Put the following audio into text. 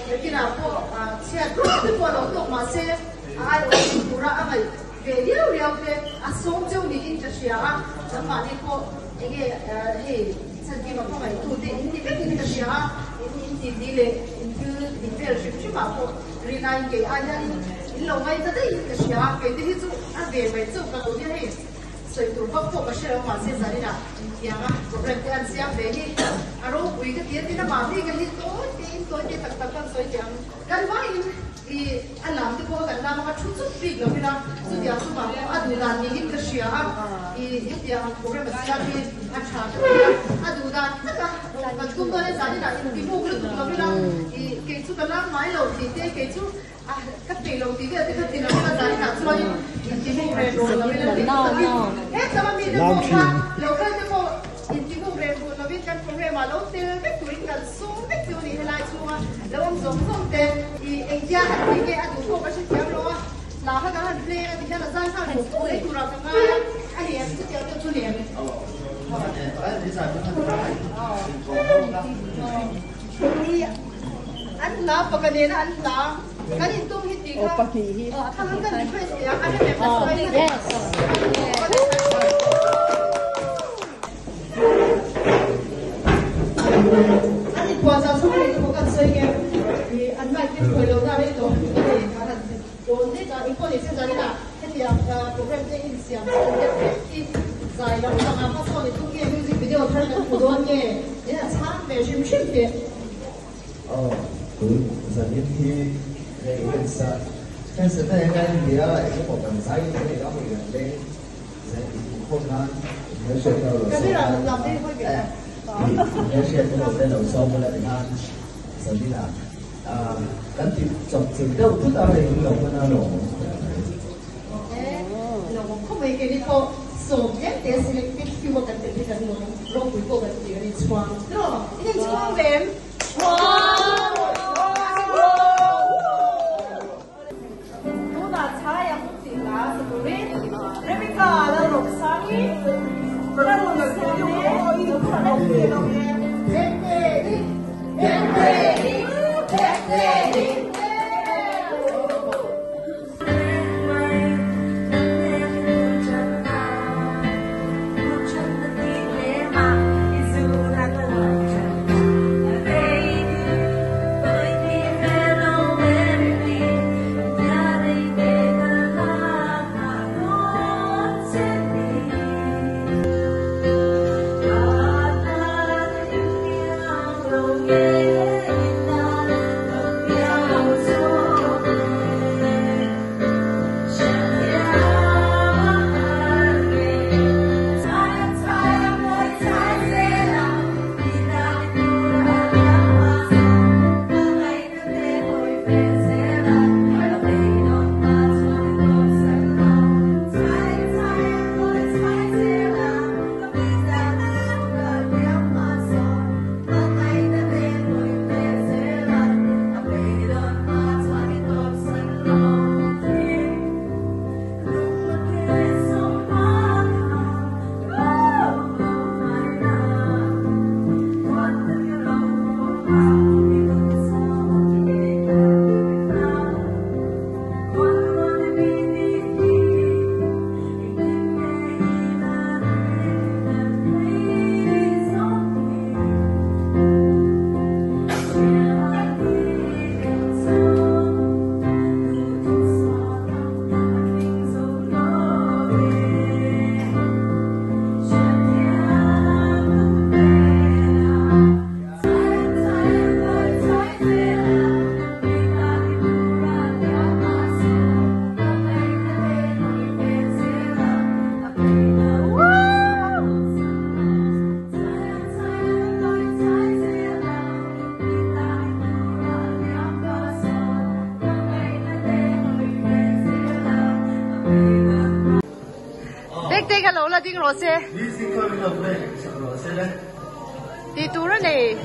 Jadi aku siapa tu pun untuk masih ada orang amai dia ke asal jauh ni intersiah, sama ni ko ini sendiri apa mai tu ini kan intersiah ini dile ini versi cuma ko rina ini ada ini lomai tadi intersiah ke itu ada betul kalau dia所以，如果我们是往现在的啦，样啊，我们这样想的你，如果一个点点的嘛，那个你多点，特特所以讲，但万一俺男的过跟咱们出租费了，对啦，就这样子嘛，俺对啦，你一个是啊，一点我们家的俺查的对啦，俺对啦，那个俺工作的啥的啦，一部个都对啦，一给出个啦买楼地的，给出。các tỷ lệ tí cái tỷ lệ là giá cả cho những cái bộ về đồ là bên là hết sao mà mình được một pha lâu cái bộ những cái bộ về đồ là bên căn phòng về mà lâu từ cái tuổi gần xuống cái tuổi này lại xuống lâu ông giống không thế thì anh cha thì cái anh cũng có cái kéo đó là các anh play thì là ra sao thì cũng lấy tụi nào thằng anh thì em sẽ kéo cho chú liền anh là bậc cái này anh là cái gì tôi hít gì cơ? Thằng anh cần phải gì anh phải làm sao vậy? Anh đi qua ra số này có cần xây nghe thì anh phải biết hồi đầu ra đấy rồi có thể khá là vốn thế là có thể xem ra đấy là cái thì program cái in xem cái dài lắm là phát sau thì không nghe music video thay là phụ đồ nghe đấy là sáng về xem phim thì giờ những khi về hiện sa, cái sự này cái gì đó là cái một phần sai cái đó mình lên sẽ không nan nếu sẽ đâu rồi cái là làm đi thôi kìa nếu sẽ đâu lên đầu sâu là để ăn sau đi là cái chuyện chọn chuyện đâu chút nào thì cũng không có nào không mấy cái đi thôi số nhất để xử lý cái khi mà cần cái cái nó cuối cùng là cái cái choáng rồi cái choáng về Đi cái lỗ là đi cái lỗ xe. Đi tu rồi này.